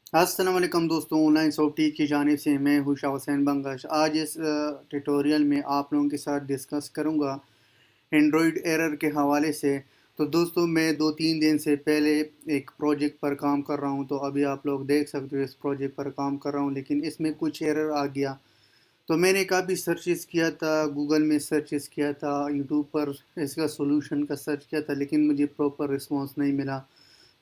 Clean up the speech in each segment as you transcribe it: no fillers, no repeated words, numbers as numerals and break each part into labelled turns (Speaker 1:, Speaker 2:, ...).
Speaker 1: अस्सलाम वालेकुम दोस्तों, ऑनलाइन सॉफ्टवेयर की जानिब से मैं हूं शाह हुसैन बंगश। आज इस ट्यूटोरियल में आप लोगों के साथ डिस्कस करूंगा एंड्रॉयड एरर के हवाले से। तो दोस्तों, मैं 2-3 दिन से पहले एक प्रोजेक्ट पर काम कर रहा हूं, तो अभी आप लोग देख सकते हो इस प्रोजेक्ट पर काम कर रहा हूं, लेकिन इसमें कुछ एरर आ गया। तो मैंने काफ़ी सर्चेस किया था, गूगल में सर्चेस किया था, यूट्यूब पर इसका सोल्यूशन का सर्च किया था, लेकिन मुझे प्रॉपर रिस्पॉन्स नहीं मिला।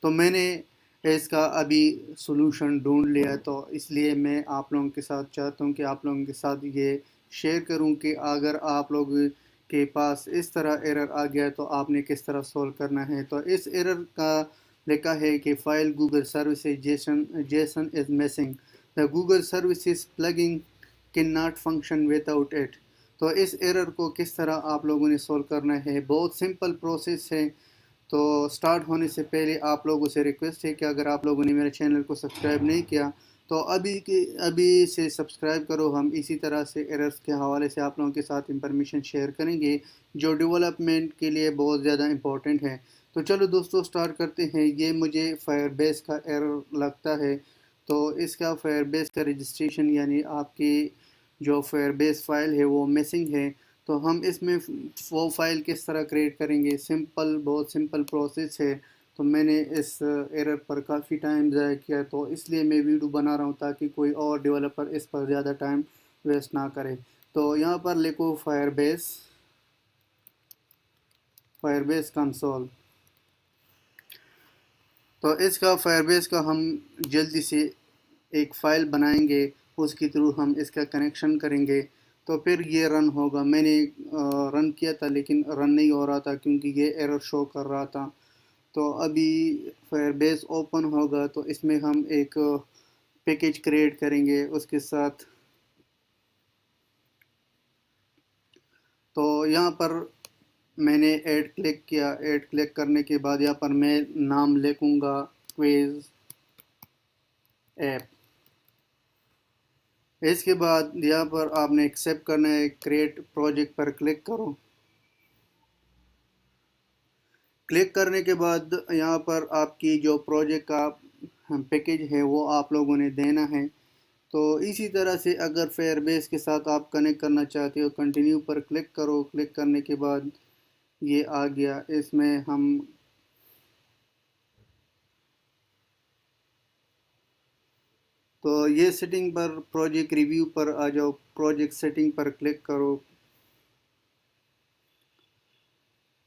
Speaker 1: तो मैंने इसका अभी सॉल्यूशन ढूंढ लिया, तो इसलिए मैं आप लोगों के साथ चाहता हूं कि आप लोगों के साथ ये शेयर करूं कि अगर आप लोग के पास इस तरह एरर आ गया तो आपने किस तरह सॉल्व करना है। तो इस एरर का लिखा है कि file Google services Jason Jason is missing, the Google services plugin can not function without it. तो इस एरर को किस तरह आप लोगों ने सॉल्व करना है, बहुत सिंपल प्रोसेस है। तो स्टार्ट होने से पहले आप लोगों से रिक्वेस्ट है कि अगर आप लोगों ने मेरे चैनल को सब्सक्राइब नहीं किया तो अभी से सब्सक्राइब करो। हम इसी तरह से एरर्स के हवाले से आप लोगों के साथ इंफॉर्मेशन शेयर करेंगे जो डेवलपमेंट के लिए बहुत ज़्यादा इम्पोर्टेंट है। तो चलो दोस्तों, स्टार्ट करते हैं। ये मुझे फायरबेस का एरर लगता है। तो इसका फायरबेस का रजिस्ट्रेशन यानी आपकी जो फायरबेस फ़ाइल है वो मिसिंग है। तो हम इसमें वो फाइल किस तरह क्रिएट करेंगे, सिंपल, बहुत सिंपल प्रोसेस है। तो मैंने इस एरर पर काफ़ी टाइम ज़ाया किया, तो इसलिए मैं वीडियो बना रहा हूँ ताकि कोई और डेवलपर इस पर ज़्यादा टाइम वेस्ट ना करे। तो यहाँ पर लिखो फायरबेस, फायरबेस कंसोल। तो इसका फायरबेस का हम जल्दी से एक फ़ाइल बनाएंगे, उसके थ्रू हम इसका कनेक्शन करेंगे तो फिर ये रन होगा। मैंने रन किया था लेकिन रन नहीं हो रहा था क्योंकि ये एरर शो कर रहा था। तो अभी फायरबेस ओपन होगा तो इसमें हम एक पैकेज क्रिएट करेंगे उसके साथ। तो यहाँ पर मैंने ऐड क्लिक किया। ऐड क्लिक करने के बाद यहाँ पर मैं नाम लिखूँगा क्विज ऐप। इसके बाद यहाँ पर आपने एक्सेप्ट करना है, क्रिएट प्रोजेक्ट पर क्लिक करो। क्लिक करने के बाद यहाँ पर आपकी जो प्रोजेक्ट का पैकेज है वो आप लोगों ने देना है। तो इसी तरह से अगर फायरबेस के साथ आप कनेक्ट करना चाहते हो, कंटिन्यू पर क्लिक करो। क्लिक करने के बाद ये आ गया। इसमें हम तो ये सेटिंग पर, प्रोजेक्ट रिव्यू पर आ जाओ, प्रोजेक्ट सेटिंग पर क्लिक करो।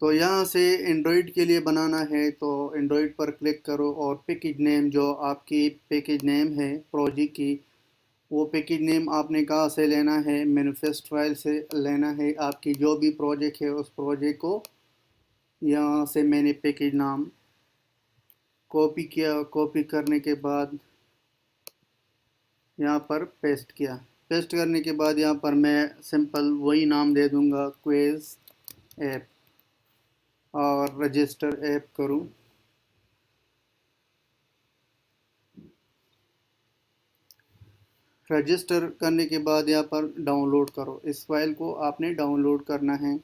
Speaker 1: तो यहाँ से एंड्रॉयड के लिए बनाना है तो एंड्रॉयड पर क्लिक करो और पैकेज नेम, जो आपकी पैकेज नेम है प्रोजेक्ट की, वो पैकेज नेम आपने कहाँ से लेना है, मैनिफेस्ट फाइल से लेना है। आपकी जो भी प्रोजेक्ट है उस प्रोजेक्ट को यहाँ से मैंने पैकेज नाम कॉपी किया। कॉपी करने के बाद यहाँ पर पेस्ट किया। पेस्ट करने के बाद यहाँ पर मैं सिंपल वही नाम दे दूँगा, क्विज ऐप, और रजिस्टर ऐप करूँ। रजिस्टर करने के बाद यहाँ पर डाउनलोड करो। इस फाइल को आपने डाउनलोड करना है।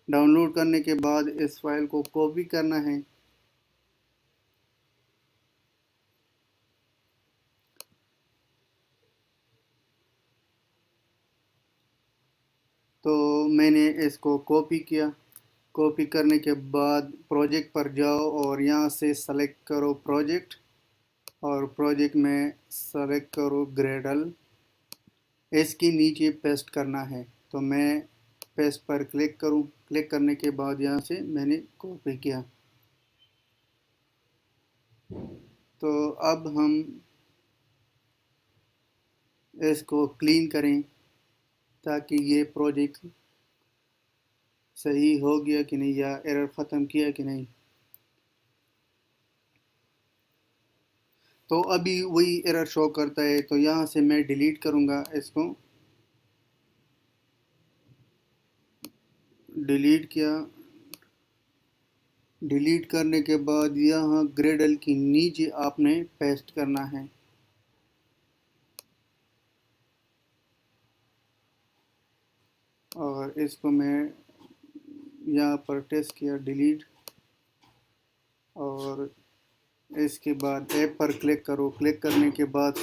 Speaker 1: डाउनलोड करने के बाद इस फाइल को कॉपी करना है। तो मैंने इसको कॉपी किया। कॉपी करने के बाद प्रोजेक्ट पर जाओ और यहाँ से सेलेक्ट करो प्रोजेक्ट, और प्रोजेक्ट में सेलेक्ट करो ग्रेडल। इसके नीचे पेस्ट करना है। तो मैं पेस्ट पर क्लिक करूँ। क्लिक करने के बाद यहाँ से मैंने कॉपी किया। तो अब हम इसको क्लीन करें ताकि ये प्रोजेक्ट सही हो गया कि नहीं या एरर ख़त्म किया कि नहीं। तो अभी वही एरर शो करता है, तो यहाँ से मैं डिलीट करूँगा इसको। डिलीट किया। डिलीट करने के बाद यहाँ ग्रेडल की नीचे आपने पेस्ट करना है। और इसको मैं यहाँ पर टेस्ट किया, डिलीट, और اس کے بعد ایپ پر کلک کرو، کلک کرنے کے بعد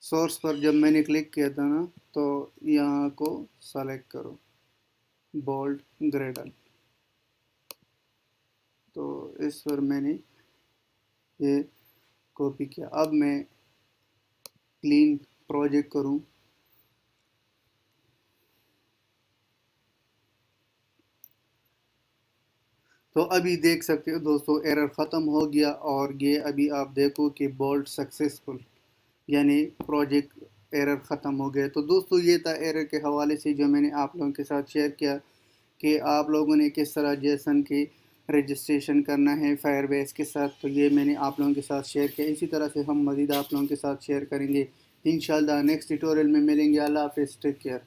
Speaker 1: سورس پر جب میں نے کلک کیا تھا نا تو یہاں کو سلیکٹ کرو بولڈ گریڈل، تو اس پر میں نے یہ کاپی کیا۔ اب میں کلین پروجیکٹ کروں تو ابھی دیکھ سکتے ہو دوستو ایرر ختم ہو گیا، اور یہ ابھی آپ دیکھو کہ بولڈ سکسیسفل یعنی پروجیکٹ ایرر ختم ہو گیا۔ تو دوستو یہ تھا ایرر کے حوالے سے جو میں نے آپ لوگوں کے ساتھ شیئر کیا کہ آپ لوگوں نے کس طرح جیسن کی رجسٹریشن کرنا ہے فائر بیس کے ساتھ، تو یہ میں نے آپ لوگوں کے ساتھ شیئر کیا۔ اسی طرح سے ہم مزید آپ لوگوں کے ساتھ شیئر کریں گے انشاءاللہ۔ نیکسٹ ٹیوٹوریل میں ملیں گے۔ اللہ حافظ، ٹیک کیئر۔